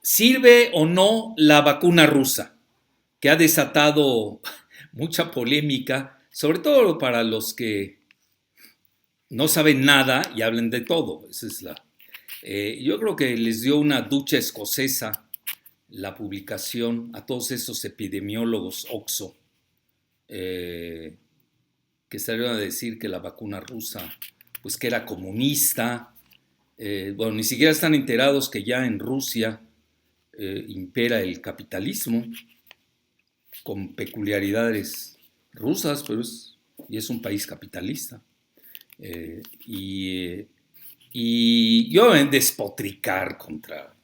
¿Sirve o no la vacuna rusa? Que ha desatado mucha polémica, sobre todo para los que no saben nada y hablan de todo. Esa es yo creo que les dio una ducha escocesa la publicación a todos esos epidemiólogos Oxo, eh, que salieron a decir que la vacuna rusa, pues que era comunista. Bueno, ni siquiera están enterados que ya en Rusia impera el capitalismo con peculiaridades rusas, pero y es un país capitalista. Eh, y, y yo en despotricar contra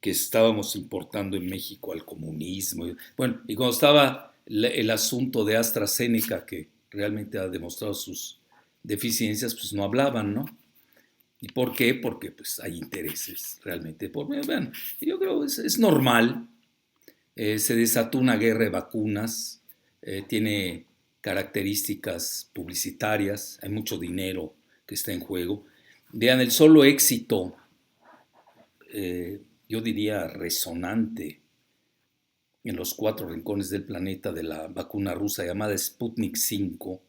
que estábamos importando en México al comunismo. Bueno, y cuando estaba el asunto de AstraZeneca, que realmente ha demostrado sus deficiencias, pues no hablaban, ¿no? ¿Y por qué? Porque pues hay intereses realmente. Bueno, yo creo que es normal. Se desató una guerra de vacunas, tiene características publicitarias, hay mucho dinero que está en juego. Vean, el solo éxito, yo diría resonante, en los 4 rincones del planeta de la vacuna rusa llamada Sputnik 5,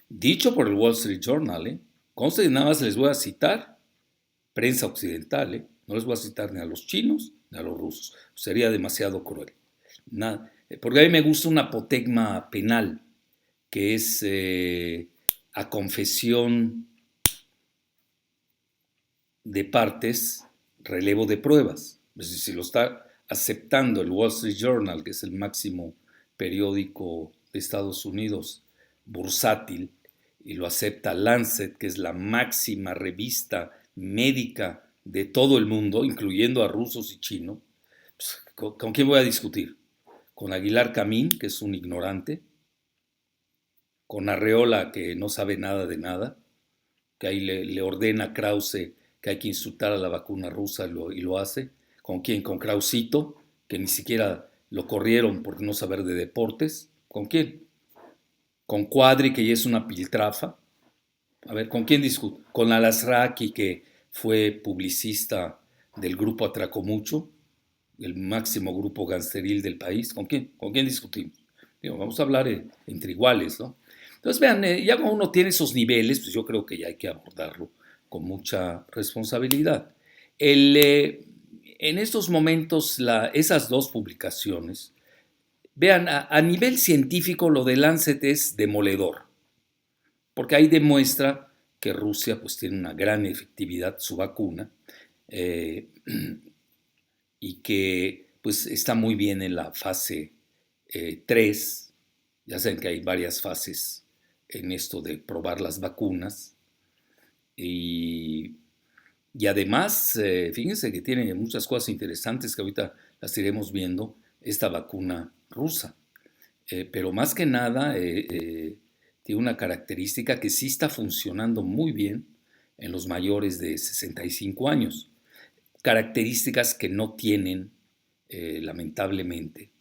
dicho por el Wall Street Journal, conste que nada más les voy a citar prensa occidental, no les voy a citar ni a los chinos ni a los rusos, sería demasiado cruel. Nada, porque a mí me gusta un apotegma penal, que es a confesión de partes, relevo de pruebas. Es decir, si lo está aceptando el Wall Street Journal, que es el máximo periódico de Estados Unidos bursátil, y lo acepta Lancet, que es la máxima revista médica de todo el mundo, incluyendo a rusos y chinos, pues, ¿con quién voy a discutir? ¿Con Aguilar Camín, que es un ignorante? ¿Con Arreola, que no sabe nada de nada? Que ahí le ordena a Krause que hay que insultar a la vacuna rusa y lo hace. ¿Con quién? ¿Con Krausito, que ni siquiera lo corrieron por no saber de deportes? ¿Con quién? ¿Con Cuadri, que ya es una piltrafa? A ver, ¿con quién discute? ¿Con Alasraqui, que fue publicista del grupo Atracomucho, el máximo grupo gangsteril del país? ¿Con quién? ¿Con quién discutimos? Digo, vamos a hablar entre iguales, ¿no? Entonces, vean, ya cuando uno tiene esos niveles, pues yo creo que ya hay que abordarlo con mucha responsabilidad. En estos momentos, esas dos publicaciones, vean, a nivel científico lo de Lancet es demoledor, porque ahí demuestra que Rusia pues tiene una gran efectividad su vacuna eh, y que pues está muy bien en la fase 3. Ya saben que hay varias fases en esto de probar las vacunas. Y, y además, fíjense que tiene muchas cosas interesantes que ahorita las iremos viendo, esta vacuna rusa. Pero más que nada, tiene una característica que sí está funcionando muy bien en los mayores de 65 años. Características que no tienen, lamentablemente,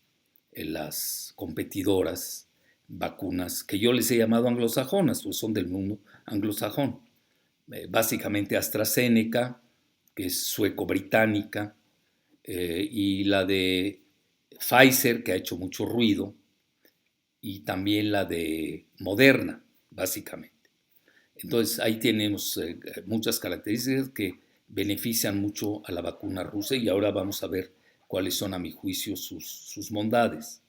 las competidoras vacunas que yo les he llamado anglosajonas, pues son del mundo anglosajón. Básicamente AstraZeneca, que es sueco-británica, y la de Pfizer, que ha hecho mucho ruido, y también la de Moderna, básicamente. Entonces ahí tenemos muchas características que benefician mucho a la vacuna rusa y ahora vamos a ver cuáles son, a mi juicio, sus bondades.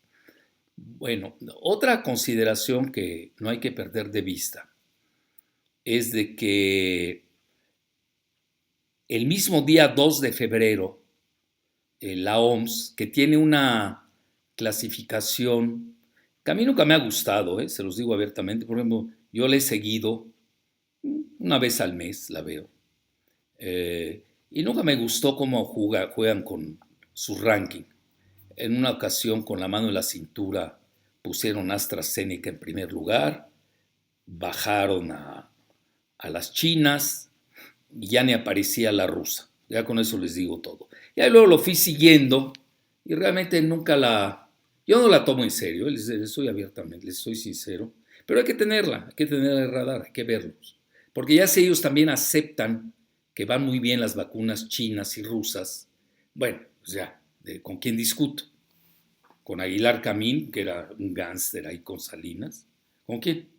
Bueno, otra consideración que no hay que perder de vista es de que el mismo día 2 de febrero, la OMS, que tiene una clasificación que a mí nunca me ha gustado, se los digo abiertamente, por ejemplo, yo le he seguido una vez al mes, la veo, y nunca me gustó cómo juegan con su ranking. En una ocasión, con la mano en la cintura, pusieron AstraZeneca en primer lugar, bajaron a las chinas y ya ni aparecía la rusa. Ya con eso les digo todo. Ya luego lo fui siguiendo y realmente yo no la tomo en serio, les soy abiertamente, les soy sincero, pero hay que tenerla en el radar, hay que verlos. Porque ya si ellos también aceptan que van muy bien las vacunas chinas y rusas, bueno, pues ya, ¿con quién discuto? ¿Con Aguilar Camín, que era un gángster ahí con Salinas? ¿Con quién?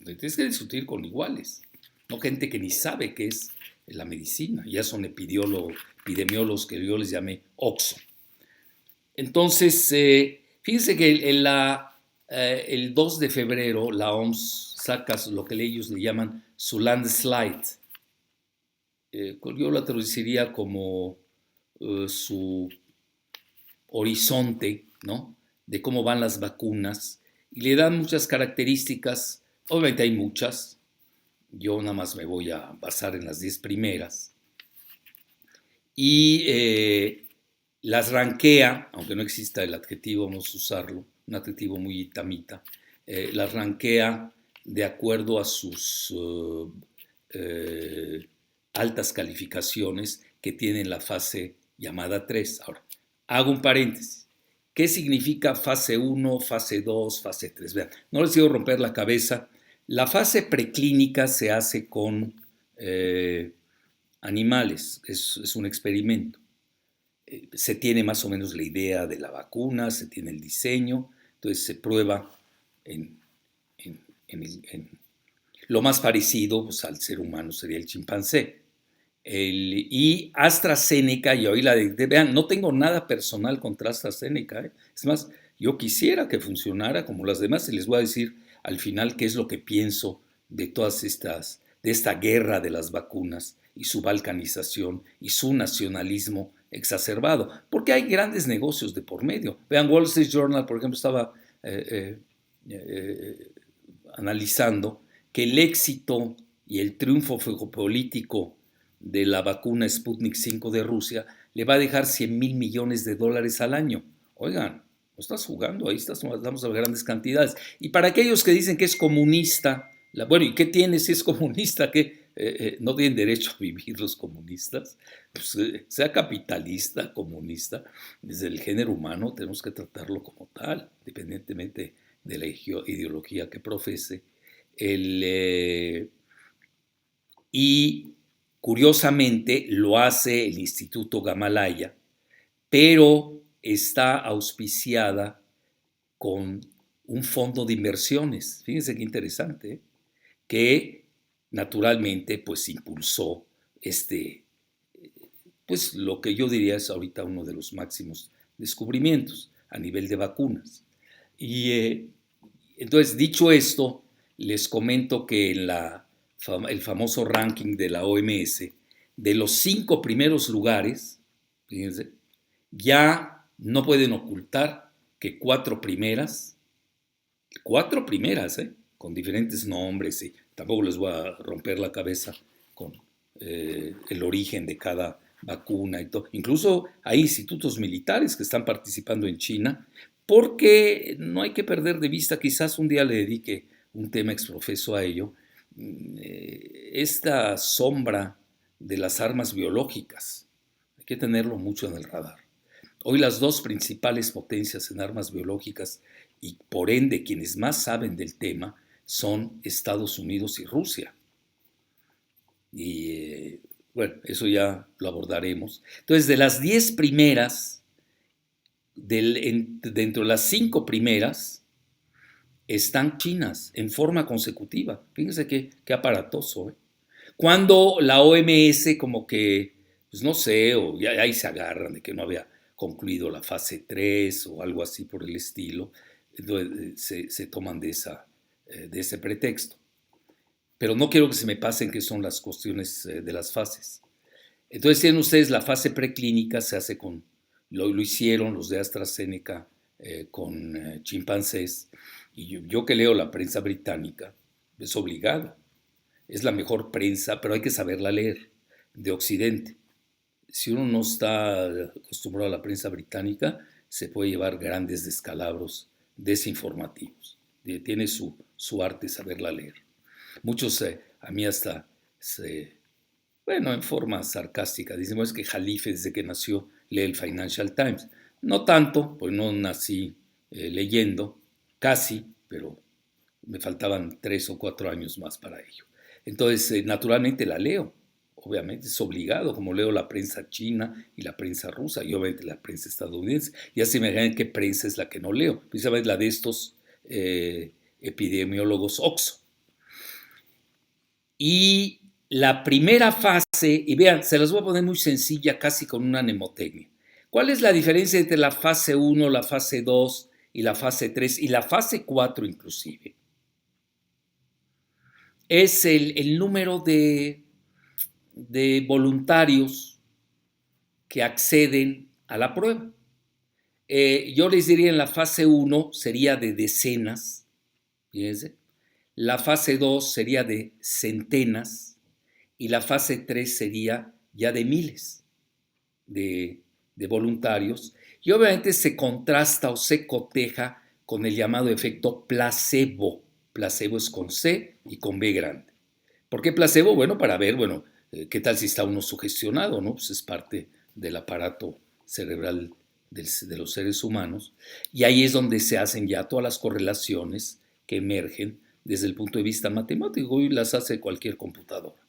Tienes que discutir con iguales, no gente que ni sabe qué es la medicina, ya son epidemiólogos que yo les llamé OXO. Entonces, fíjense que el 2 de febrero la OMS saca lo que ellos le llaman su landslide. Yo la traduciría como su horizonte, ¿no? De cómo van las vacunas. Y le dan muchas características, obviamente hay muchas, yo nada más me voy a basar en las 10 primeras. Y las ranquea, aunque no exista el adjetivo, vamos a usarlo, un adjetivo muy itamita, las ranquea de acuerdo a sus altas calificaciones que tiene la fase llamada 3. Ahora, hago un paréntesis. ¿Qué significa fase 1, fase 2, fase 3? Vean, no les quiero romper la cabeza. La fase preclínica se hace con animales, es un experimento. Se tiene más o menos la idea de la vacuna, se tiene el diseño, entonces se prueba en lo más parecido pues, al ser humano sería el chimpancé. Y AstraZeneca, y hoy vean, no tengo nada personal contra AstraZeneca, es más, yo quisiera que funcionara como las demás y les voy a decir al final qué es lo que pienso de todas de esta guerra de las vacunas y su balcanización y su nacionalismo exacerbado, porque hay grandes negocios de por medio. Vean, Wall Street Journal, por ejemplo, estaba analizando que el éxito y el triunfo político de la vacuna Sputnik 5 de Rusia le va a dejar 100 mil millones de dólares al año. Oigan, no estás jugando, ahí estamos a grandes cantidades. Y para aquellos que dicen que es comunista, bueno, ¿y qué tiene si es comunista? ¿Qué? ¿No tienen derecho a vivir los comunistas? Pues, sea capitalista, comunista, desde el género humano tenemos que tratarlo como tal, independientemente de la ideología que profese. Y curiosamente lo hace el Instituto Gamalaya, pero está auspiciada con un fondo de inversiones. Fíjense qué interesante, que naturalmente pues impulsó pues lo que yo diría es ahorita uno de los máximos descubrimientos a nivel de vacunas. Y entonces, dicho esto, les comento que en el famoso ranking de la OMS, de los 5 primeros lugares, fíjense, ya no pueden ocultar que 4 primeras, con diferentes nombres, y tampoco les voy a romper la cabeza con el origen de cada vacuna y todo. Incluso hay institutos militares que están participando en China, porque no hay que perder de vista, quizás un día le dedique un tema exprofeso a ello, esta sombra de las armas biológicas. Hay que tenerlo mucho en el radar. Hoy las 2 principales potencias en armas biológicas y por ende quienes más saben del tema son Estados Unidos y Rusia. Y bueno, eso ya lo abordaremos. Entonces, de las 10 primeras, dentro de las 5 primeras, están chinas en forma consecutiva. Fíjense qué aparatoso. Cuando la OMS como que, pues no sé, o ya ahí se agarran de que no había concluido la fase 3 o algo así por el estilo, entonces se toman de ese pretexto. Pero no quiero que se me pasen qué son las cuestiones de las fases. Entonces tienen ustedes la fase preclínica, se hace lo hicieron los de AstraZeneca con chimpancés, y yo que leo la prensa británica, es obligado. Es la mejor prensa, pero hay que saberla leer, de Occidente. Si uno no está acostumbrado a la prensa británica, se puede llevar grandes descalabros desinformativos. Tiene su arte saberla leer. Muchos a mí hasta, bueno, en forma sarcástica, dicen, bueno, es que Jalife desde que nació lee el Financial Times. No tanto, pues no nací leyendo, casi, pero me faltaban 3 o 4 años más para ello. Entonces, naturalmente la leo, obviamente es obligado, como leo la prensa china y la prensa rusa, y obviamente la prensa estadounidense. Ya se imaginan qué prensa es la que no leo, precisamente la de estos epidemiólogos Oxford. Y la primera fase, y vean, se las voy a poner muy sencilla, casi con una mnemotecnia. ¿Cuál es la diferencia entre la fase 1, la fase 2 y la fase 3 y la fase 4 inclusive? Es el número de voluntarios que acceden a la prueba. Yo les diría en la fase 1 sería de decenas, fíjense. La fase 2 sería de centenas y la fase 3 sería ya de miles de voluntarios. Y obviamente se contrasta o se coteja con el llamado efecto placebo. Placebo es con C y con B grande. ¿Por qué placebo? Bueno, para ver, qué tal si está uno sugestionado, ¿no? Pues es parte del aparato cerebral de los seres humanos. Y ahí es donde se hacen ya todas las correlaciones que emergen desde el punto de vista matemático y las hace cualquier computadora.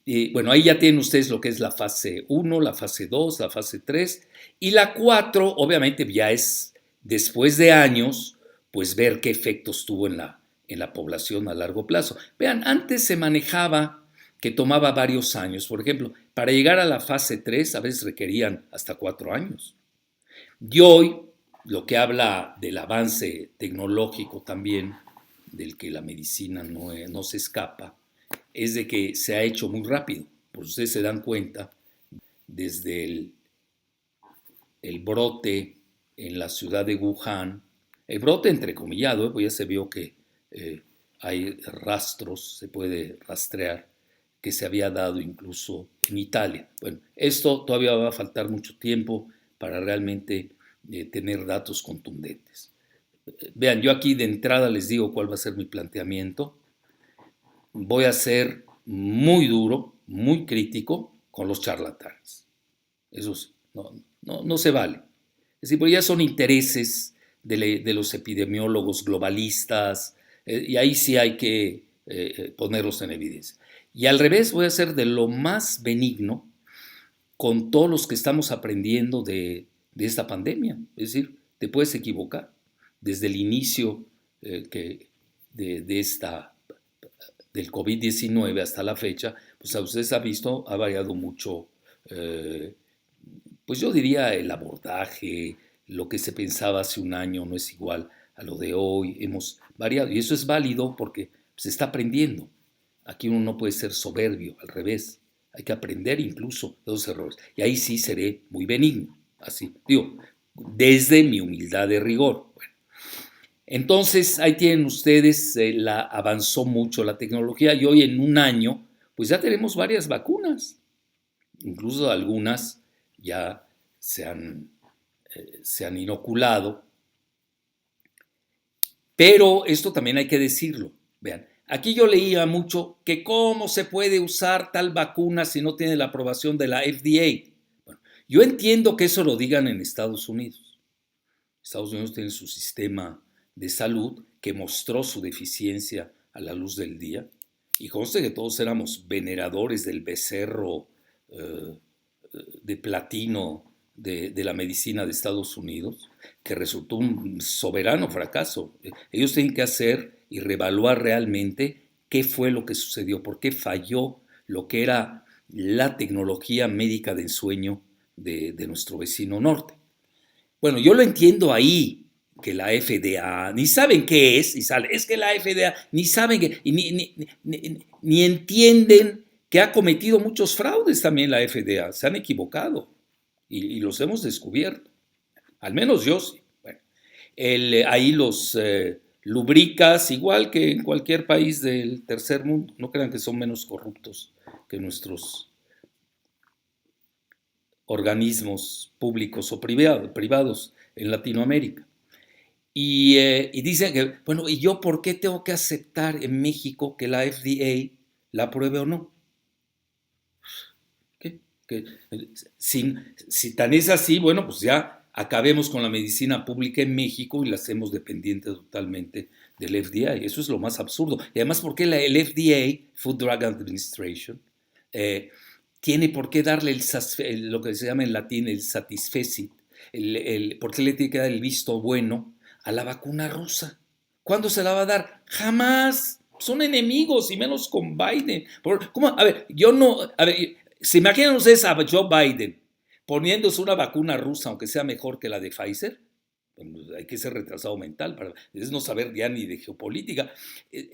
Y bueno, ahí ya tienen ustedes lo que es la fase 1, la fase 2, la fase 3 y la 4, obviamente ya es después de años, pues ver qué efectos tuvo en la población a largo plazo. Vean, antes se manejaba que tomaba varios años. Por ejemplo, para llegar a la fase 3 a veces requerían hasta 4 años. Y hoy, lo que habla del avance tecnológico también, del que la medicina no se escapa, es de que se ha hecho muy rápido. Pues ustedes se dan cuenta, desde el brote en la ciudad de Wuhan, el brote entrecomillado, pues ya se vio que hay rastros, se puede rastrear, que se había dado incluso en Italia. Bueno, esto todavía va a faltar mucho tiempo para realmente tener datos contundentes. Vean, yo aquí de entrada les digo cuál va a ser mi planteamiento. Voy a ser muy duro, muy crítico con los charlatanes. Eso sí, no se vale. Es decir, porque ya son intereses de los epidemiólogos globalistas, y ahí sí hay que ponerlos en evidencia. Y al revés, voy a ser de lo más benigno con todos los que estamos aprendiendo de esta pandemia. Es decir, te puedes equivocar. Desde el inicio del COVID-19 hasta la fecha, pues a ustedes ha visto, ha variado mucho, pues yo diría el abordaje, lo que se pensaba hace un año no es igual a lo de hoy, hemos variado y eso es válido porque se está aprendiendo. Aquí uno no puede ser soberbio, al revés, hay que aprender incluso de los errores y ahí sí seré muy benigno, así, digo, desde mi humildad de rigor. Bueno, entonces, ahí tienen ustedes, avanzó mucho la tecnología y hoy en un año, pues ya tenemos varias vacunas. Incluso algunas ya se han inoculado. Pero esto también hay que decirlo. Vean, aquí yo leía mucho que cómo se puede usar tal vacuna si no tiene la aprobación de la FDA. Bueno, yo entiendo que eso lo digan en Estados Unidos. Estados Unidos tiene su sistema de salud que mostró su deficiencia a la luz del día. Y conste que todos éramos veneradores del becerro de platino de la medicina de Estados Unidos, que resultó un soberano fracaso. Ellos tienen que hacer y reevaluar realmente qué fue lo que sucedió, por qué falló lo que era la tecnología médica de ensueño de nuestro vecino norte. Bueno, yo lo entiendo ahí, que la FDA, ni saben qué es, y sale, es que la FDA, ni saben que, y ni entienden que ha cometido muchos fraudes también la FDA, se han equivocado, y los hemos descubierto, al menos yo sí. Bueno, ahí los lubricas, igual que en cualquier país del tercer mundo, no crean que son menos corruptos que nuestros organismos públicos o privados en Latinoamérica. Y dicen que, bueno, ¿y yo por qué tengo que aceptar en México que la FDA la apruebe o no? ¿Qué? Si tan es así, bueno, pues ya acabemos con la medicina pública en México y la hacemos dependiente totalmente del FDA. Eso es lo más absurdo. Y además, ¿por qué el FDA, Food Drug Administration, eh, tiene por qué darle lo que se llama en latín el satisfecit, por qué le tiene que dar el visto bueno a la vacuna rusa. ¿Cuándo se la va a dar? Jamás. Son enemigos, y menos con Biden. ¿Cómo? A ver, ¿se imaginan ustedes a Joe Biden poniéndose una vacuna rusa, aunque sea mejor que la de Pfizer? Hay que ser retrasado mental para no saber ya ni de geopolítica.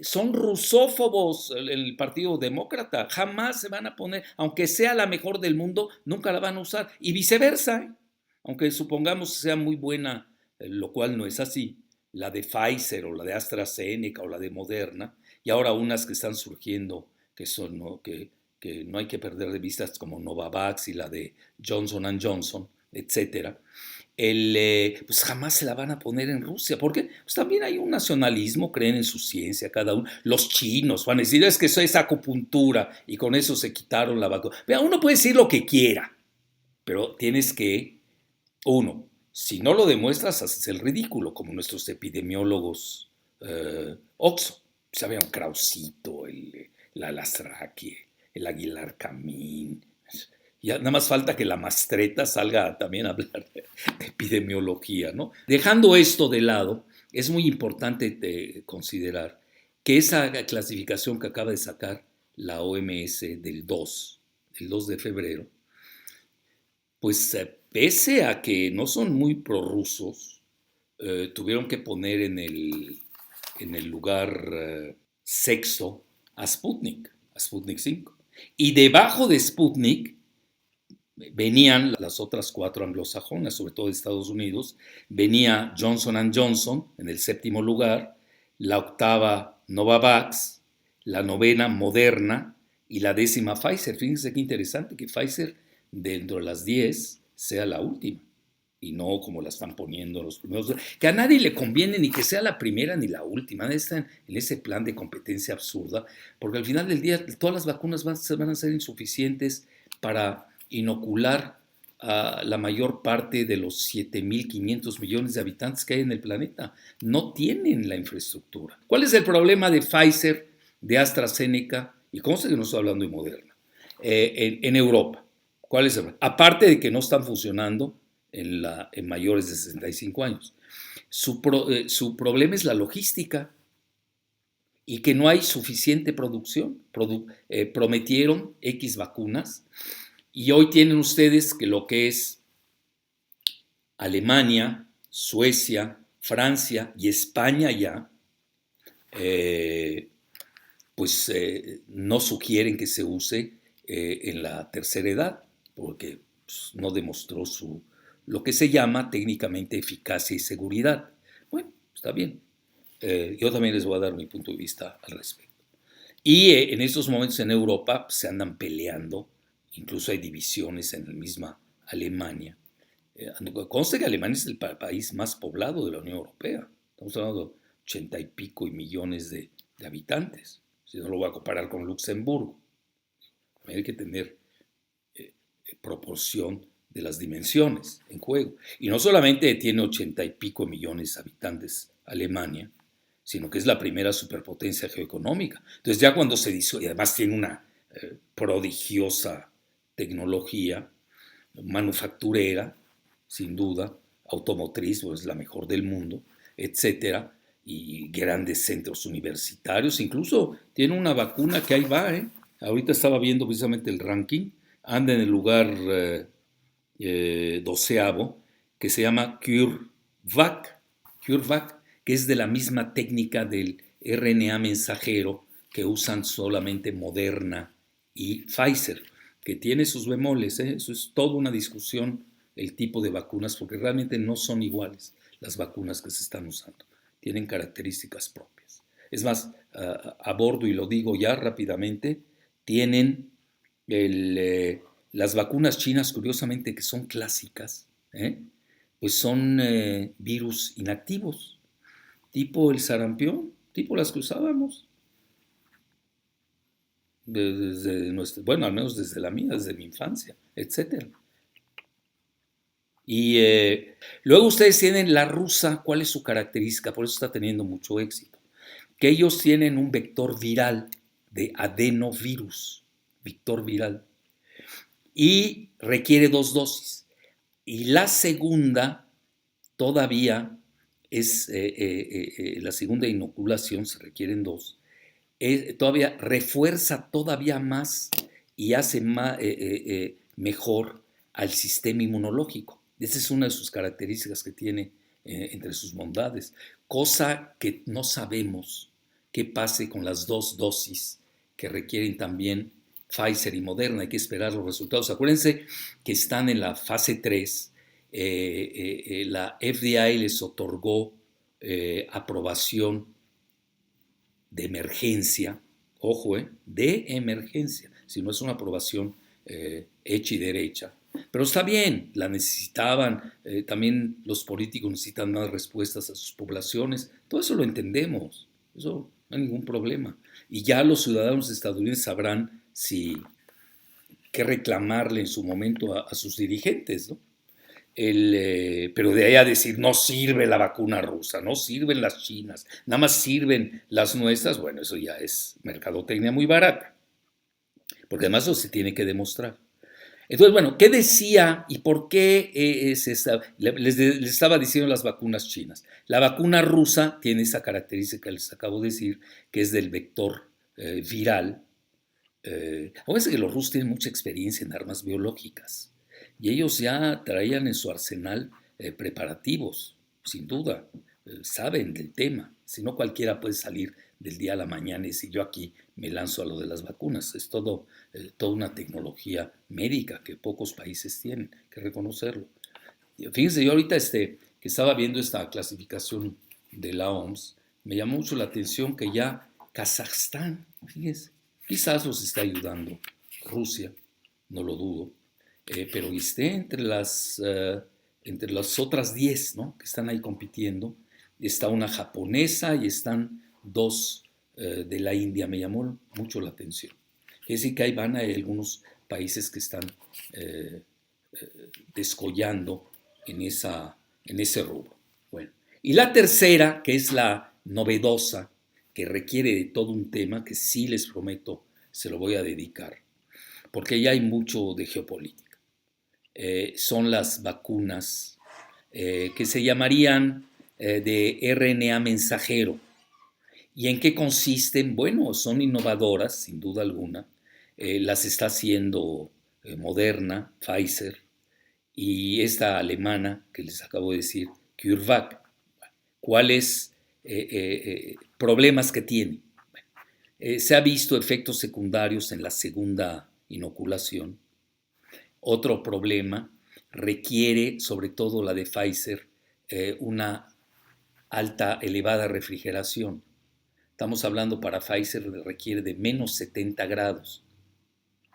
Son rusófobos el Partido Demócrata. Jamás se van a poner, aunque sea la mejor del mundo, nunca la van a usar. Y viceversa, ¿eh? Aunque supongamos que sea muy buena, lo cual no es así, la de Pfizer o la de AstraZeneca o la de Moderna, y ahora unas que están surgiendo que son, ¿no? que no hay que perder de vista, como Novavax y la de Johnson Johnson, etcétera. Pues jamás se la van a poner en Rusia, porque pues también hay un nacionalismo, creen en su ciencia cada uno. Los chinos van a decir, es que eso es acupuntura, y con eso se quitaron la vacuna. Pero uno puede decir lo que quiera, pero tienes que, uno, si no lo demuestras, haces el ridículo, como nuestros epidemiólogos Oxo. Sabía un Krausito, la Lasraquie, el Aguilar Camín. Ya nada más falta que la Mastreta salga también a hablar de epidemiología, ¿no? Dejando esto de lado, es muy importante considerar que esa clasificación que acaba de sacar la OMS del 2 de febrero, pues pese a que no son muy prorrusos, tuvieron que poner en el lugar sexto a Sputnik 5. Y debajo de Sputnik venían las otras 4 anglosajonas, sobre todo de Estados Unidos. Venía Johnson Johnson en el 7º lugar, la 8ª Novavax, la 9ª Moderna y la 10ª Pfizer. Fíjense qué interesante que Pfizer, dentro de las 10, sea la última, y no como la están poniendo los primeros, que a nadie le conviene ni que sea la primera ni la última. Están en ese plan de competencia absurda, porque al final del día todas las vacunas van a ser insuficientes para inocular a la mayor parte de los 7.500 millones de habitantes que hay en el planeta. No tienen la infraestructura. ¿Cuál es el problema de Pfizer, de AstraZeneca? Y conste que no estoy hablando de Moderna. En Europa. ¿Cuál es el problema? Aparte de que no están funcionando en mayores de 65 años. Su problema es la logística y que no hay suficiente producción. Prometieron X vacunas y hoy tienen ustedes que lo que es Alemania, Suecia, Francia y España ya, no sugieren que se use en la tercera edad, porque pues, no demostró lo que se llama técnicamente eficacia y seguridad. Bueno, está bien. Yo también les voy a dar mi punto de vista al respecto. Y en estos momentos en Europa se andan peleando, incluso hay divisiones en la misma Alemania. Conste que Alemania es el país más poblado de la Unión Europea. Estamos hablando de 80 y pico y millones de habitantes. Si no lo voy a comparar con Luxemburgo. Hay que tener proporción de las dimensiones en juego. Y no solamente tiene 80 y pico millones de habitantes Alemania, sino que es la primera superpotencia geoeconómica. Entonces ya cuando se dice, y además tiene una prodigiosa tecnología manufacturera, sin duda, automotriz, pues es la mejor del mundo, etcétera, y grandes centros universitarios, incluso tiene una vacuna que ahí va, ahorita estaba viendo precisamente el ranking, anda en el lugar 12º, que se llama CureVac, que es de la misma técnica del RNA mensajero que usan solamente Moderna y Pfizer, que tiene sus bemoles, eso es toda una discusión, el tipo de vacunas, porque realmente no son iguales las vacunas que se están usando, tienen características propias. Es más, abordo y lo digo ya rápidamente, tienen las vacunas chinas, curiosamente, que son clásicas, pues son virus inactivos, tipo el sarampión, tipo las que usábamos. Bueno, al menos desde la mía, desde mi infancia, etc. Y luego ustedes tienen la rusa. ¿Cuál es su característica? Por eso está teniendo mucho éxito. Que ellos tienen un vector viral de adenovirus. vector viral, y requiere 2 dosis. Y la segunda todavía es, la segunda inoculación, se requieren 2, todavía refuerza todavía más y hace mejor al sistema inmunológico. Esa es una de sus características que tiene entre sus bondades, cosa que no sabemos qué pase con las 2 dosis que requieren también Pfizer y Moderna. Hay que esperar los resultados. Acuérdense que están en la fase 3. La FDA les otorgó aprobación de emergencia, ojo, de emergencia, si no es una aprobación hecha y derecha. Pero está bien, la necesitaban, también los políticos necesitan más respuestas a sus poblaciones, todo eso lo entendemos, eso no hay ningún problema. Y ya los ciudadanos estadounidenses sabrán qué reclamarle en su momento a sus dirigentes, ¿no? Pero de ahí a decir no sirve la vacuna rusa, no sirven las chinas, nada más sirven las nuestras, bueno, eso ya es mercadotecnia muy barata, porque además eso se tiene que demostrar. Entonces, bueno, ¿qué decía y por qué les estaba diciendo las vacunas chinas? La vacuna rusa tiene esa característica que les acabo de decir, que es del vector viral. Acuérdense que los rusos tienen mucha experiencia en armas biológicas y ellos ya traían en su arsenal preparativos, sin duda, saben del tema, si no cualquiera puede salir del día a la mañana y decir yo aquí me lanzo a lo de las vacunas, es toda una tecnología médica que pocos países tienen, que reconocerlo. Fíjense, yo ahorita que estaba viendo esta clasificación de la OMS, me llamó mucho la atención que ya Kazajstán, fíjense, quizás los está ayudando Rusia, no lo dudo, pero esté entre las otras 10, ¿no?, que están ahí compitiendo. Está una japonesa y están 2 de la India. Me llamó mucho la atención. Es decir, que ahí van, hay algunos países que están descollando en ese rubro. Bueno, y la tercera, que es la novedosa, que requiere de todo un tema que sí les prometo se lo voy a dedicar, porque ya hay mucho de geopolítica. Son las vacunas que se llamarían de RNA mensajero. ¿Y en qué consisten? Bueno, son innovadoras, sin duda alguna. Las está haciendo Moderna, Pfizer, y esta alemana que les acabo de decir, CureVac. ¿Cuáles problemas que tiene? Se ha visto efectos secundarios en la segunda inoculación. Otro problema, requiere, sobre todo la de Pfizer, una elevada refrigeración. Estamos hablando para Pfizer, requiere de menos 70 grados.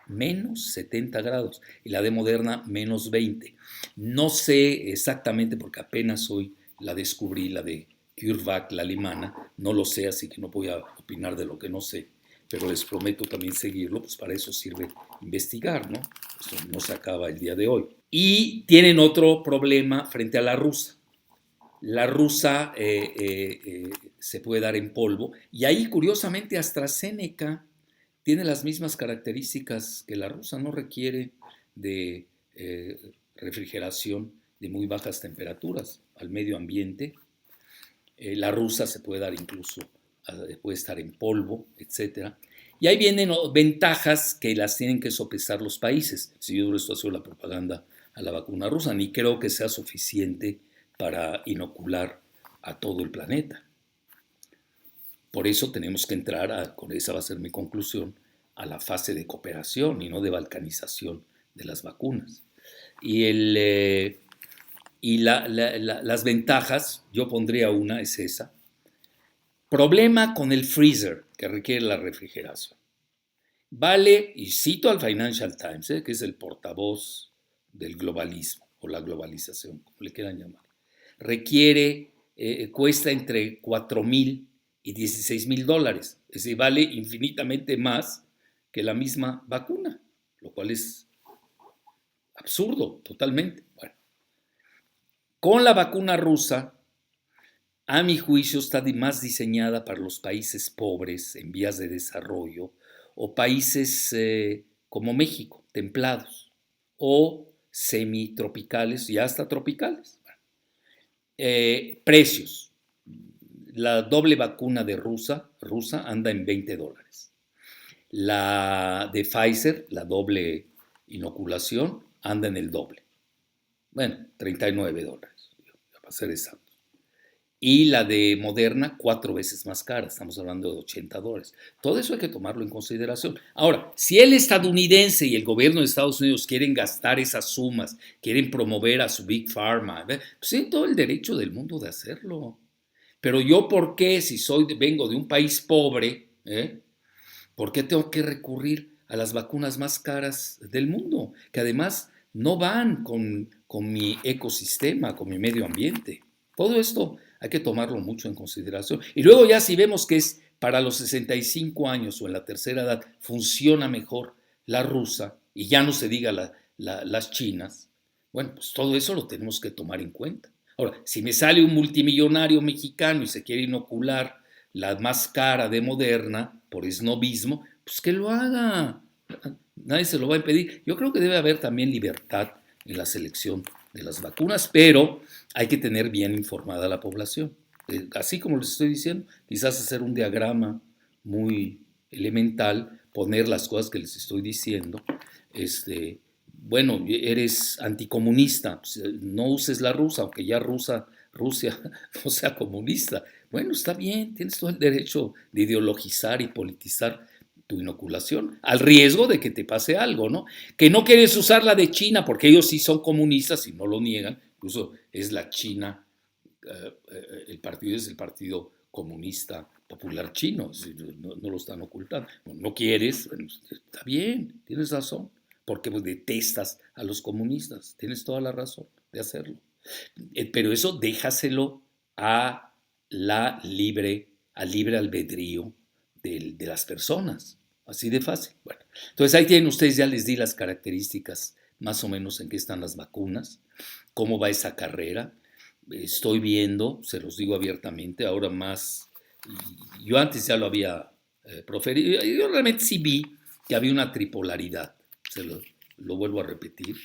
Menos 70 grados. Y la de Moderna, menos 20. No sé exactamente, porque apenas hoy la descubrí, la de CureVac, la alemana. No lo sé, así que no voy a opinar de lo que no sé. Pero les prometo también seguirlo, pues para eso sirve investigar, ¿no? Eso no se acaba el día de hoy. Y tienen otro problema frente a la rusa. La rusa se puede dar en polvo, y ahí curiosamente AstraZeneca tiene las mismas características que la rusa, no requiere de refrigeración de muy bajas temperaturas al medio ambiente. La rusa se puede dar incluso, puede estar en polvo, etc. Y ahí vienen ventajas que las tienen que sopesar los países. Si yo esto ha sido la propaganda a la vacuna rusa, ni creo que sea suficiente para inocular a todo el planeta. Por eso tenemos que entrar, con esa va a ser mi conclusión, a la fase de cooperación y no de balcanización de las vacunas. Y las ventajas, yo pondría una, es esa. Problema con el freezer, que requiere la refrigeración. Vale, y cito al Financial Times, que es el portavoz del globalismo o la globalización, como le quieran llamar. Cuesta entre $4,000 y $16,000, es decir, vale infinitamente más que la misma vacuna, lo cual es absurdo totalmente. Bueno, con la vacuna rusa, a mi juicio, está más diseñada para los países pobres, en vías de desarrollo, o países como México, templados, o semitropicales y hasta tropicales. Precios. La doble vacuna de rusa anda en $20. La de Pfizer, la doble inoculación, anda en el doble. Bueno, $39, para ser exacto. Y la de Moderna, 4 veces más cara, estamos hablando de $80. Todo eso hay que tomarlo en consideración. Ahora, si el estadounidense y el gobierno de Estados Unidos quieren gastar esas sumas, quieren promover a su Big Pharma, pues tienen todo el derecho del mundo de hacerlo. Pero yo, ¿por qué, si vengo de un país pobre, por qué tengo que recurrir a las vacunas más caras del mundo? Que además no van con mi ecosistema, con mi medio ambiente. Todo esto hay que tomarlo mucho en consideración. Y luego ya si vemos que es para los 65 años o en la tercera edad, funciona mejor la rusa, y ya no se diga las chinas, bueno, pues todo eso lo tenemos que tomar en cuenta. Ahora, si me sale un multimillonario mexicano y se quiere inocular la más cara de Moderna por esnobismo, pues que lo haga. Nadie se lo va a impedir. Yo creo que debe haber también libertad en la selección de las vacunas, pero hay que tener bien informada a la población. Así como les estoy diciendo, quizás hacer un diagrama muy elemental, poner las cosas que les estoy diciendo. Bueno, eres anticomunista, pues, no uses la rusa, aunque ya Rusia no sea comunista. Bueno, está bien, tienes todo el derecho de ideologizar y politizar tu inoculación, al riesgo de que te pase algo, ¿no? Que no quieres usar la de China, porque ellos sí son comunistas y no lo niegan, incluso es la China, el partido es el Partido Comunista Popular Chino, no lo están ocultando. No quieres, bueno, está bien, tienes razón, porque pues, detestas a los comunistas, tienes toda la razón de hacerlo. Pero eso déjaselo a al libre albedrío de las personas. Así de fácil. Bueno, entonces ahí tienen ustedes, ya les di las características más o menos en qué están las vacunas, cómo va esa carrera. Estoy viendo, se los digo abiertamente, ahora más, yo antes ya lo había proferido, yo realmente sí vi que había una tripolaridad, lo vuelvo a repetir,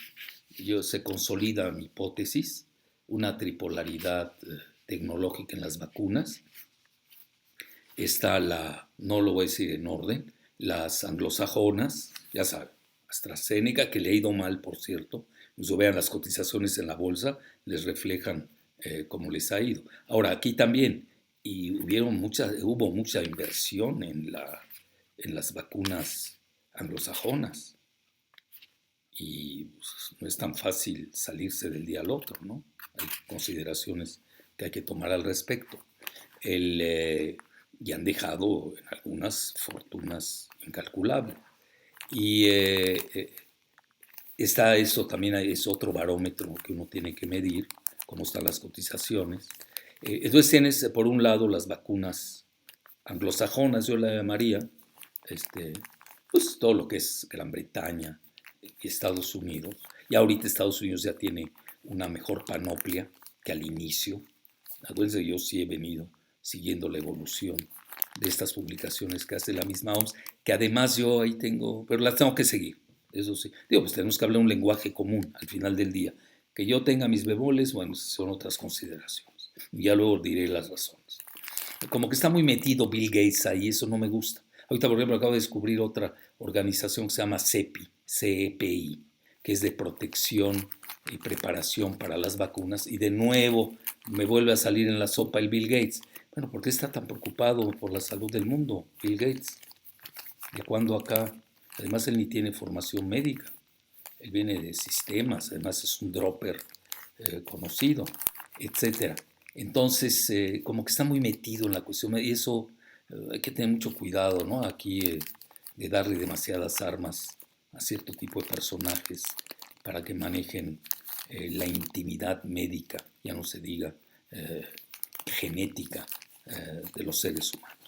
se consolida mi hipótesis, una tripolaridad tecnológica en las vacunas. Está no lo voy a decir en orden, las anglosajonas, ya saben, AstraZeneca, que le ha ido mal, por cierto, incluso vean las cotizaciones en la bolsa, les reflejan cómo les ha ido. Ahora, aquí también, y hubo mucha inversión en las vacunas anglosajonas, y pues, no es tan fácil salirse del día al otro, ¿no? Hay consideraciones que hay que tomar al respecto. Y han dejado en algunas fortunas incalculables. Y esto también es otro barómetro que uno tiene que medir, cómo están las cotizaciones. Entonces tienes, por un lado, las vacunas anglosajonas, yo la llamaría, pues todo lo que es Gran Bretaña y Estados Unidos. Y ahorita Estados Unidos ya tiene una mejor panoplia que al inicio. Acuérdense, yo sí he venido siguiendo la evolución de estas publicaciones que hace la misma OMS, que además yo ahí tengo, pero las tengo que seguir, eso sí. Digo, pues tenemos que hablar un lenguaje común al final del día. Que yo tenga mis bemoles, bueno, son otras consideraciones. Ya luego diré las razones. Como que está muy metido Bill Gates ahí, eso no me gusta. Ahorita, por ejemplo, acabo de descubrir otra organización que se llama CEPI, que es de protección y preparación para las vacunas, y de nuevo me vuelve a salir en la sopa el Bill Gates. Bueno, ¿por qué está tan preocupado por la salud del mundo, Bill Gates? ¿De cuándo acá? Además, él ni tiene formación médica. Él viene de sistemas, además es un dropper conocido, etcétera. Entonces, como que está muy metido en la cuestión, y eso hay que tener mucho cuidado, ¿no? Aquí de darle demasiadas armas a cierto tipo de personajes para que manejen la intimidad médica, ya no se diga genética de los seres humanos.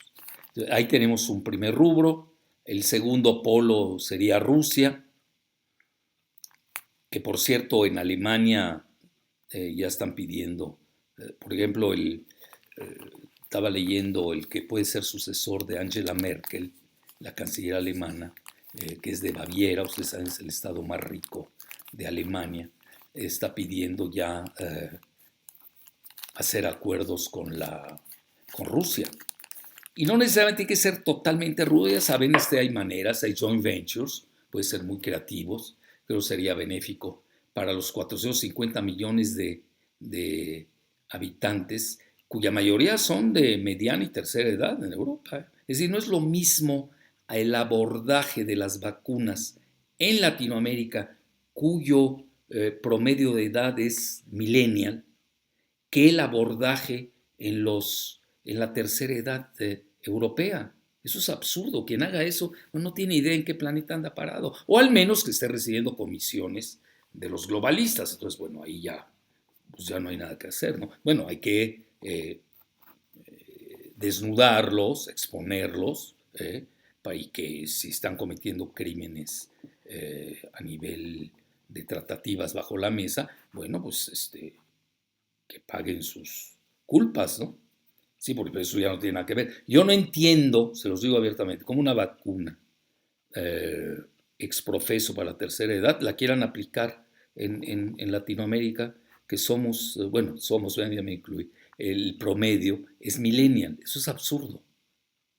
Ahí tenemos un primer rubro. El segundo polo sería Rusia, que por cierto en Alemania ya están pidiendo, por ejemplo, estaba leyendo el que puede ser sucesor de Angela Merkel, la canciller alemana, que es de Baviera, ustedes saben, es el estado más rico de Alemania, está pidiendo ya hacer acuerdos con Rusia. Y no necesariamente hay que ser totalmente rudo, ya saben, hay maneras, hay joint ventures, pueden ser muy creativos, creo que sería benéfico para los 450 millones de habitantes, cuya mayoría son de mediana y tercera edad en Europa. Es decir, no es lo mismo el abordaje de las vacunas en Latinoamérica, cuyo promedio de edad es millennial, que el abordaje en la tercera edad europea. Eso es absurdo. Quien haga eso no tiene idea en qué planeta anda parado. O al menos que esté recibiendo comisiones de los globalistas. Entonces, bueno, ahí ya, pues ya no hay nada que hacer, ¿no? Bueno, hay que desnudarlos, exponerlos, y que si están cometiendo crímenes a nivel de tratativas bajo la mesa, bueno, pues que paguen sus culpas, ¿no? Sí, porque eso ya no tiene nada que ver. Yo no entiendo, se los digo abiertamente, cómo una vacuna exprofeso para la tercera edad la quieran aplicar en Latinoamérica, que somos, bueno, somos, ya me incluí, el promedio es millennial. Eso es absurdo.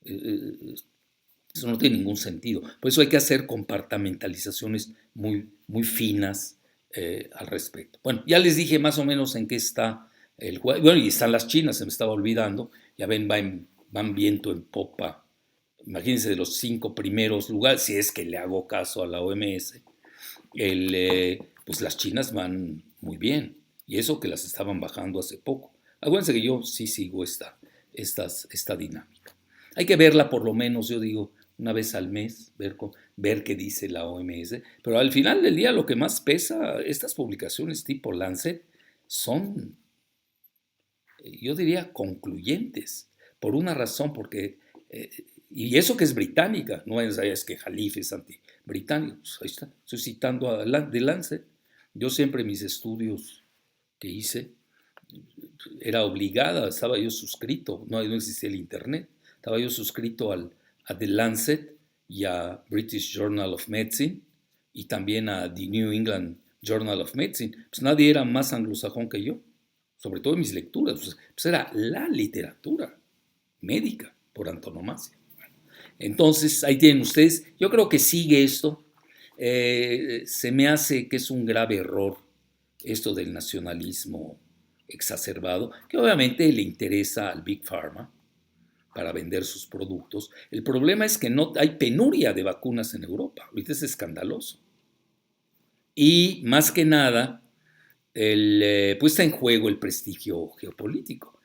Eso no tiene ningún sentido. Por eso hay que hacer compartamentalizaciones muy finas al respecto. Bueno, ya les dije más o menos en qué está el juego. Bueno, y están las chinas, se me estaba olvidando. Ya ven, van viento en popa. Imagínense de los 5 primeros lugares, si es que le hago caso a la OMS, pues las chinas van muy bien. Y eso que las estaban bajando hace poco. Acuérdense que yo sí sigo esta dinámica. Hay que verla por lo menos, yo digo, una vez al mes, ver qué dice la OMS, pero al final del día lo que más pesa, estas publicaciones tipo Lancet, son, yo diría, concluyentes, por una razón, porque, y eso que es británica, no es que Jalife es anti-británico, pues ahí está, estoy citando de Lancet. Yo siempre mis estudios que hice, era obligada, estaba yo suscrito, no existía el internet, estaba yo suscrito a The Lancet y a British Journal of Medicine y también a The New England Journal of Medicine. Pues nadie era más anglosajón que yo, sobre todo en mis lecturas. Pues era la literatura médica por antonomasia. Entonces, ahí tienen ustedes. Yo creo que sigue esto. Se me hace que es un grave error esto del nacionalismo exacerbado, que obviamente le interesa al Big Pharma para vender sus productos. El problema es que no hay penuria de vacunas en Europa. Ahorita es escandaloso. Y más que nada, pues está en juego el prestigio geopolítico.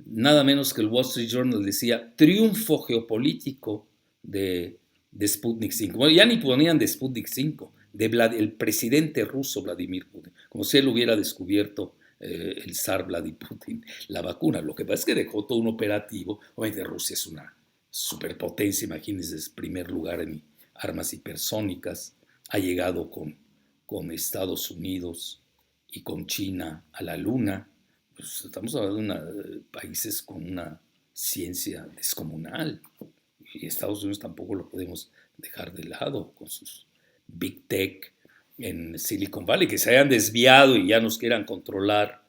Nada menos que el Wall Street Journal decía triunfo geopolítico de Sputnik 5. Bueno, ya ni ponían de Sputnik 5, el presidente ruso Vladimir Putin, como si él hubiera descubierto el zar Vladimir Putin la vacuna. Lo que pasa es que dejó todo un operativo. Obviamente Rusia es una superpotencia, imagínense, es primer lugar en armas hipersónicas, ha llegado con Estados Unidos y con China a la Luna. Pues estamos hablando de países con una ciencia descomunal. Y Estados Unidos tampoco lo podemos dejar de lado con sus big tech en Silicon Valley, que se hayan desviado y ya nos quieran controlar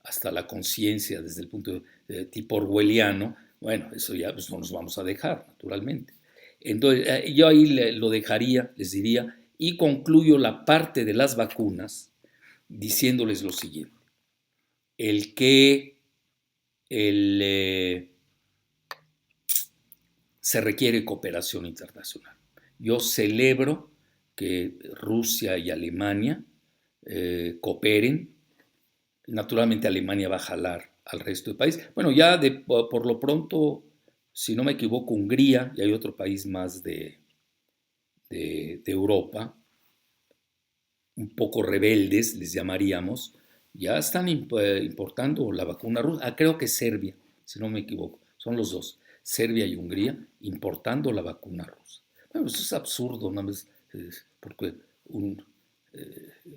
hasta la conciencia desde el punto de tipo orwelliano. Bueno, eso ya pues, no nos vamos a dejar, naturalmente. Entonces, yo ahí lo dejaría, les diría, y concluyo la parte de las vacunas diciéndoles lo siguiente. El que se requiere cooperación internacional. Yo celebro que Rusia y Alemania cooperen. Naturalmente Alemania va a jalar al resto del país. Bueno, ya por lo pronto, si no me equivoco, Hungría y hay otro país más de Europa, un poco rebeldes, les llamaríamos, ya están importando la vacuna rusa. Creo que Serbia, si no me equivoco, son los dos, Serbia y Hungría, importando la vacuna rusa. Bueno, eso es absurdo, nada más, porque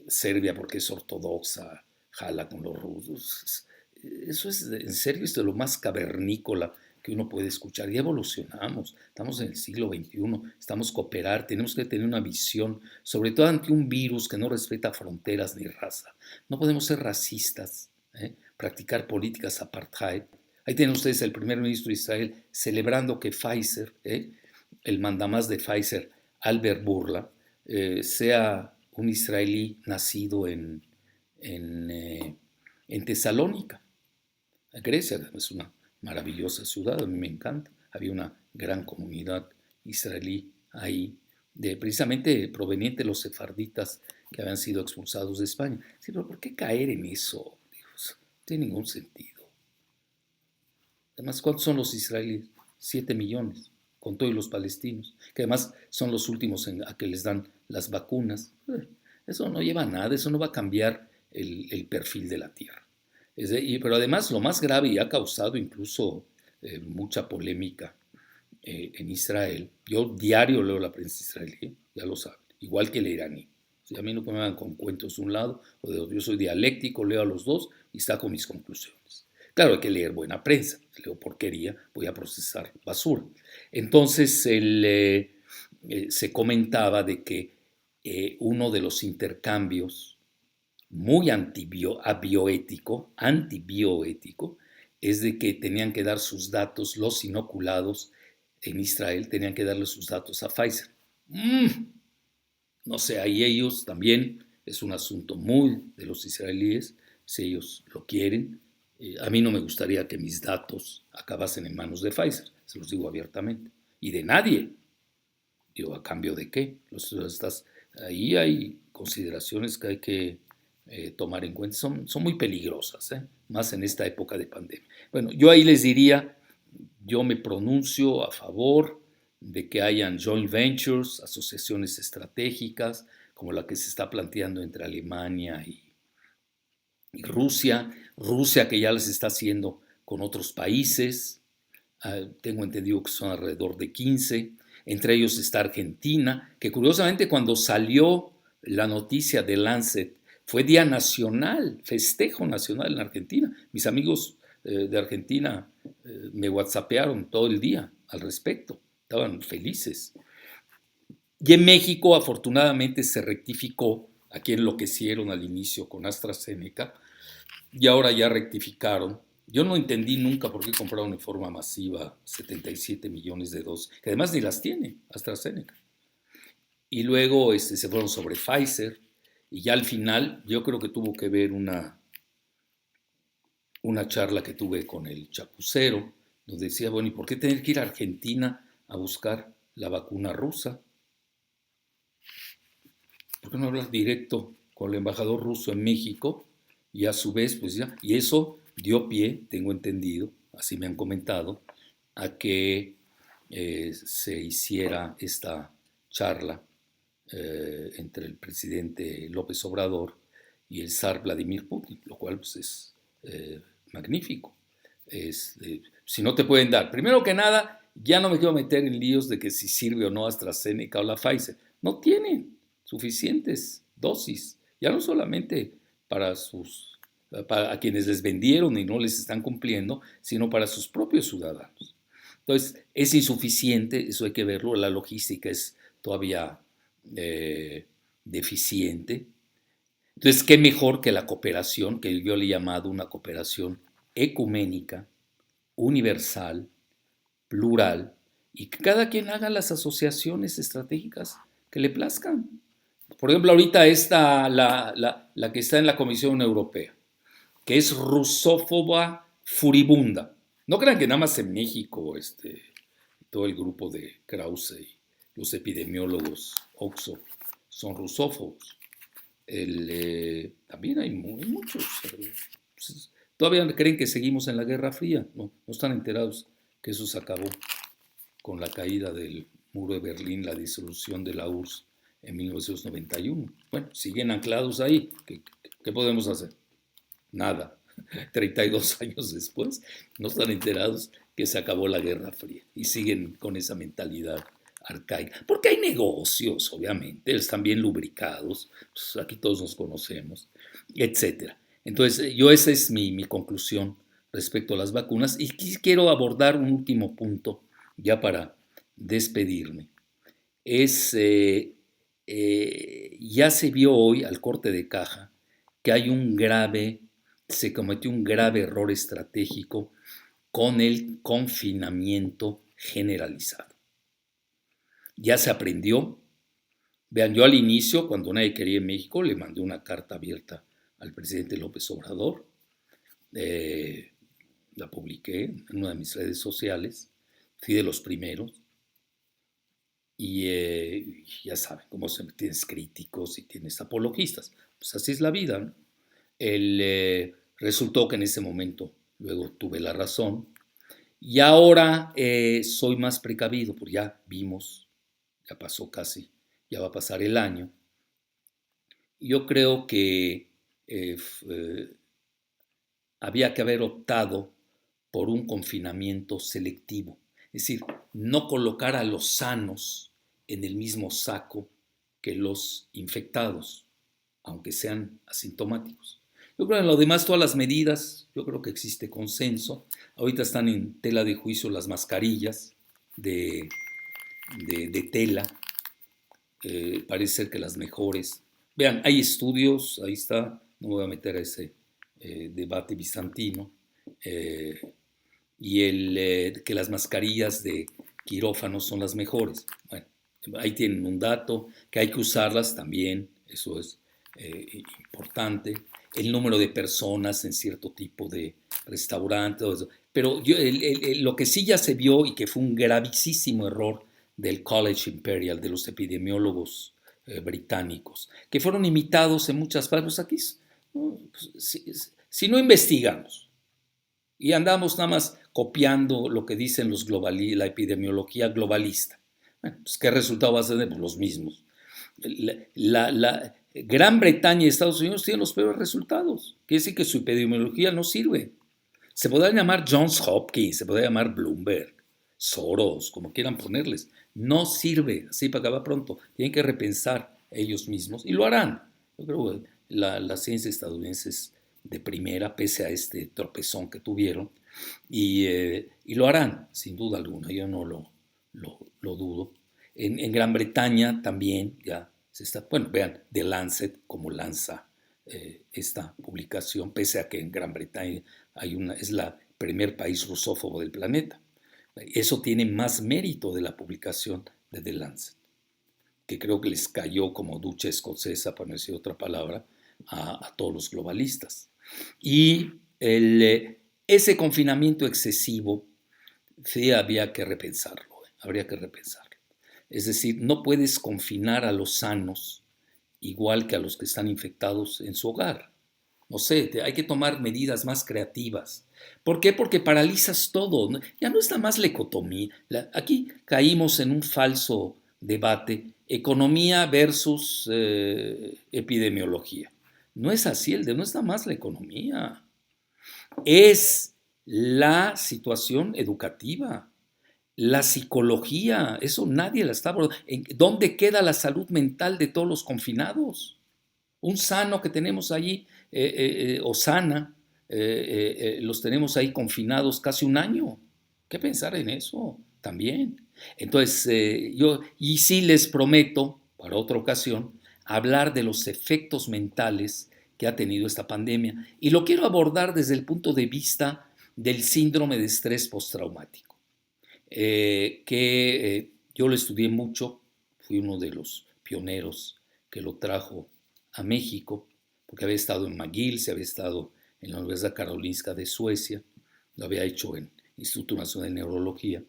Serbia, porque es ortodoxa, jala con los rusos. Eso es, en serio, es de lo más cavernícola que uno puede escuchar. Ya evolucionamos, estamos en el siglo XXI, estamos cooperar, tenemos que tener una visión, sobre todo ante un virus que no respeta fronteras ni raza. No podemos ser racistas, practicar políticas apartheid. Ahí tienen ustedes el primer ministro de Israel celebrando que Pfizer, el mandamás de Pfizer, Albert Bourla, sea un israelí nacido en Tesalónica. Grecia es una maravillosa ciudad, a mí me encanta. Había una gran comunidad israelí ahí, precisamente proveniente de los sefarditas que habían sido expulsados de España. Sí, pero ¿por qué caer en eso? Dios, no tiene ningún sentido. Además, ¿cuántos son los israelíes? 7 millones, con todos los palestinos, que además son los últimos a que les dan las vacunas. Eso no lleva a nada, eso no va a cambiar el perfil de la tierra. Pero además lo más grave, y ha causado incluso mucha polémica en Israel, yo diario leo la prensa israelí, ya lo saben, igual que el iraní. A mí no me van con cuentos de un lado o de otro, yo soy dialéctico, leo a los dos y saco mis conclusiones. Claro, hay que leer buena prensa, si leo porquería voy a procesar basura. Entonces se comentaba de que uno de los intercambios muy antibioético, es de que tenían que dar sus datos, los inoculados en Israel, tenían que darle sus datos a Pfizer. No sé, ahí ellos también, es un asunto muy de los israelíes, si ellos lo quieren. A mí no me gustaría que mis datos acabasen en manos de Pfizer, se los digo abiertamente, y de nadie. Digo, ¿a cambio de qué? Ahí hay consideraciones que hay que tomar en cuenta, son muy peligrosas, más en esta época de pandemia. Bueno, yo ahí les diría, yo me pronuncio a favor de que hayan joint ventures, asociaciones estratégicas, como la que se está planteando entre Alemania y Rusia que ya las está haciendo con otros países, tengo entendido que son alrededor de 15, entre ellos está Argentina, que curiosamente cuando salió la noticia de Lancet fue día nacional, festejo nacional en Argentina. Mis amigos de Argentina me whatsappearon todo el día al respecto, estaban felices. Y en México afortunadamente se rectificó, aquí enloquecieron al inicio con AstraZeneca y ahora ya rectificaron. Yo no entendí nunca por qué compraron de forma masiva 77 millones de dosis, que además ni las tiene AstraZeneca. Y luego se fueron sobre Pfizer, y ya al final yo creo que tuvo que ver una charla que tuve con el chapucero, donde decía, bueno, ¿y por qué tener que ir a Argentina a buscar la vacuna rusa? ¿Por qué no hablar directo con el embajador ruso en México? Y a su vez, pues ya, y eso dio pie, tengo entendido, así me han comentado, a que se hiciera esta charla entre el presidente López Obrador y el zar Vladimir Putin, lo cual pues, es magnífico. Si no te pueden dar, primero que nada, ya no me quiero meter en líos de que si sirve o no AstraZeneca o la Pfizer. No tienen suficientes dosis, ya no solamente para a quienes les vendieron y no les están cumpliendo, sino para sus propios ciudadanos. Entonces, es insuficiente, eso hay que verlo, la logística es todavía deficiente. Entonces, qué mejor que la cooperación, que yo le he llamado una cooperación ecuménica, universal, plural, y que cada quien haga las asociaciones estratégicas que le plazcan. Por ejemplo, ahorita está la que está en la Comisión Europea, que es rusófoba furibunda. No crean que nada más en México todo el grupo de Krause y los epidemiólogos Oxford son rusófobos. También hay muchos. Todavía creen que seguimos en la Guerra Fría. No están enterados que eso se acabó con la caída del muro de Berlín, la disolución de la URSS en 1991. Bueno, siguen anclados ahí. ¿Qué podemos hacer? Nada. 32 años después, no están enterados que se acabó la Guerra Fría y siguen con esa mentalidad arcaica. Porque hay negocios, obviamente, están bien lubricados, pues aquí todos nos conocemos, etc. Entonces, esa es mi conclusión respecto a las vacunas. Y quiero abordar un último punto ya para despedirme. Ya se vio hoy al corte de caja que se cometió un grave error estratégico con el confinamiento generalizado. Ya se aprendió. Vean, yo al inicio, cuando nadie quería en México, le mandé una carta abierta al presidente López Obrador. La publiqué en una de mis redes sociales. Fui de los primeros. Y ya saben, como siempre tienes críticos y tienes apologistas. Pues así es la vida, ¿no? Resultó que en ese momento luego tuve la razón. Y ahora soy más precavido, porque ya vimos, ya pasó casi, ya va a pasar el año. Yo creo que había que haber optado por un confinamiento selectivo. Es decir, no colocar a los sanos en el mismo saco que los infectados, aunque sean asintomáticos. Yo creo que en lo demás, todas las medidas, yo creo que existe consenso. Ahorita están en tela de juicio las mascarillas de tela. Parece ser que las mejores. Vean, hay estudios, ahí está, no me voy a meter a ese debate bizantino. Que las mascarillas de quirófano son las mejores. Bueno, ahí tienen un dato, que hay que usarlas también, eso es importante. El número de personas en cierto tipo de restaurante, todo eso. Pero lo que sí ya se vio y que fue un gravísimo error del College Imperial, de los epidemiólogos británicos, que fueron imitados en muchas partes. Aquí, ¿no? Si no investigamos y andamos nada más copiando lo que dicen la epidemiología globalista, bueno, pues ¿qué resultado va a tener? Pues los mismos. La Gran Bretaña y Estados Unidos tienen los peores resultados. Quiere decir que su epidemiología no sirve. Se podrá llamar Johns Hopkins, se podrá llamar Bloomberg, Soros, como quieran ponerles. No sirve, así para acabar pronto. Tienen que repensar ellos mismos y lo harán. Yo creo que la ciencia estadounidense es de primera, pese a este tropezón que tuvieron, y lo harán, sin duda alguna. Yo no lo dudo. En Gran Bretaña también ya se está, bueno, vean, The Lancet como lanza esta publicación, pese a que en Gran Bretaña es el primer país rusófobo del planeta. Eso tiene más mérito de la publicación de The Lancet, que creo que les cayó como ducha escocesa, por no decir otra palabra, a todos los globalistas. Y ese confinamiento excesivo sí habría que repensarlo. Es decir, no puedes confinar a los sanos igual que a los que están infectados en su hogar. No sé, hay que tomar medidas más creativas. ¿Por qué? Porque paralizas todo. Ya no está más la economía. Aquí caímos en un falso debate, economía versus epidemiología. No es así, no está más la economía. Es la situación educativa, la psicología, eso nadie la está abordando. ¿Dónde queda la salud mental de todos los confinados? Un sano que tenemos allí, o sana, los tenemos ahí confinados casi un año. ¿Qué pensar en eso también? Entonces, y sí les prometo, para otra ocasión, hablar de los efectos mentales que ha tenido esta pandemia. Y lo quiero abordar desde el punto de vista del síndrome de estrés postraumático, que yo lo estudié mucho, fui uno de los pioneros que lo trajo a México, porque había estado en McGill, se había estado en la Universidad Karolinska de Suecia, lo había hecho en Instituto Nacional de Neurología,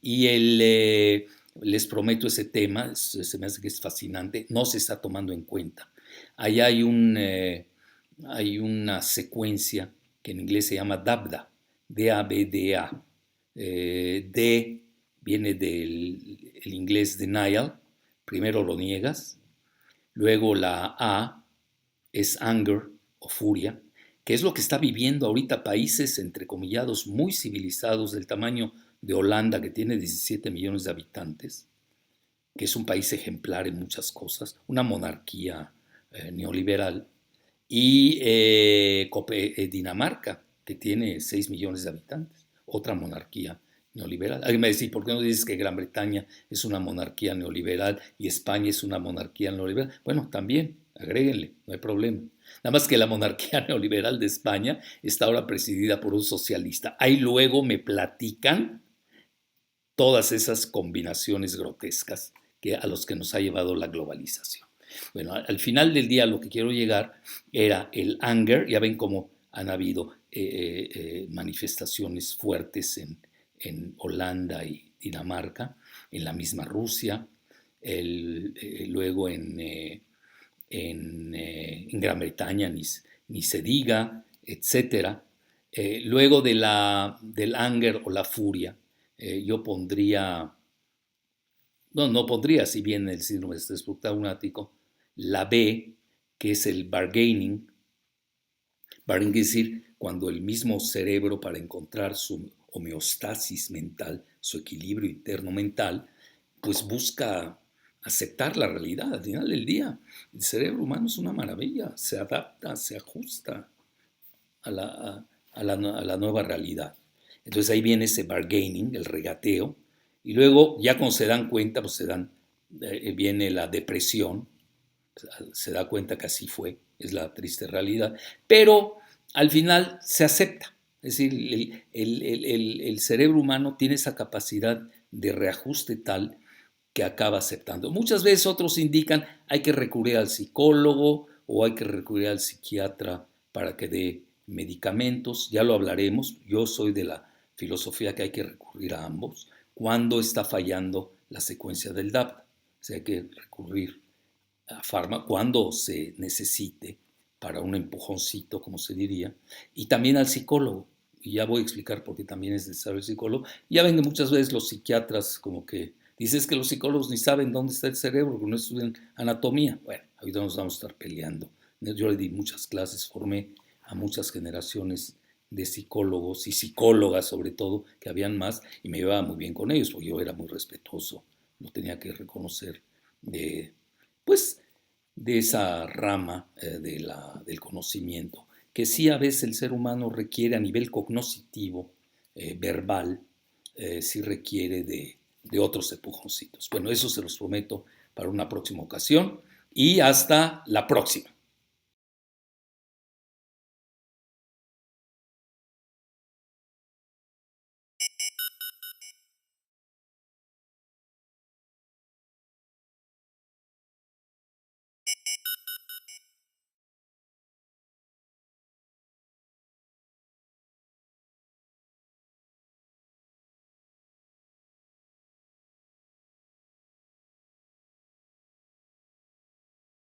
y les prometo ese tema, se me hace que es fascinante, no se está tomando en cuenta. Ahí hay una secuencia que en inglés se llama DABDA, D-A-B-D-A. D viene del inglés denial, primero lo niegas, luego la A es anger o furia, que es lo que está viviendo ahorita países entrecomillados muy civilizados del tamaño de Holanda, que tiene 17 millones de habitantes, que es un país ejemplar en muchas cosas, una monarquía neoliberal, y Dinamarca, que tiene 6 millones de habitantes, otra monarquía neoliberal. Alguien me dice, ¿por qué no dices que Gran Bretaña es una monarquía neoliberal y España es una monarquía neoliberal? Bueno, también, agréguenle, no hay problema. Nada más que la monarquía neoliberal de España está ahora presidida por un socialista. Ahí luego me platican todas esas combinaciones grotescas a los que nos ha llevado la globalización. Bueno, al final del día lo que quiero llegar era el anger. Ya ven cómo han habido manifestaciones fuertes en Holanda y Dinamarca, en la misma Rusia, luego en Gran Bretaña ni se diga, etcétera. Luego del anger o la furia, yo pondría, no pondría, si bien el síndrome de estrés traumático, la B, que es el bargaining. Bargaining es decir, cuando el mismo cerebro, para encontrar su homeostasis mental, su equilibrio interno mental, pues busca aceptar la realidad. Al final del día, el cerebro humano es una maravilla, se adapta, se ajusta a la nueva realidad. Entonces ahí viene ese bargaining, el regateo, y luego ya cuando se dan cuenta, pues viene la depresión, se da cuenta que así fue, es la triste realidad, pero al final se acepta. Es decir, el cerebro humano tiene esa capacidad de reajuste tal que acaba aceptando. Muchas veces otros indican hay que recurrir al psicólogo o hay que recurrir al psiquiatra para que dé medicamentos, ya lo hablaremos. Yo soy de la filosofía que hay que recurrir a ambos cuando está fallando la secuencia del DAPT. O sea, hay que recurrir a fármaco cuando se necesite para un empujoncito, como se diría, y también al psicólogo. Y ya voy a explicar por qué también es necesario el psicólogo. Ya ven que muchas veces los psiquiatras como que dices que los psicólogos ni saben dónde está el cerebro, porque no estudian anatomía. Bueno, ahorita nos vamos a estar peleando. Yo le di muchas clases, formé a muchas generaciones de psicólogos y psicólogas sobre todo, que habían más, y me llevaba muy bien con ellos, porque yo era muy respetuoso, lo tenía que reconocer pues, de esa rama del conocimiento, que sí a veces el ser humano requiere a nivel cognoscitivo, verbal, sí requiere de otros empujoncitos. Bueno, eso se los prometo para una próxima ocasión y hasta la próxima.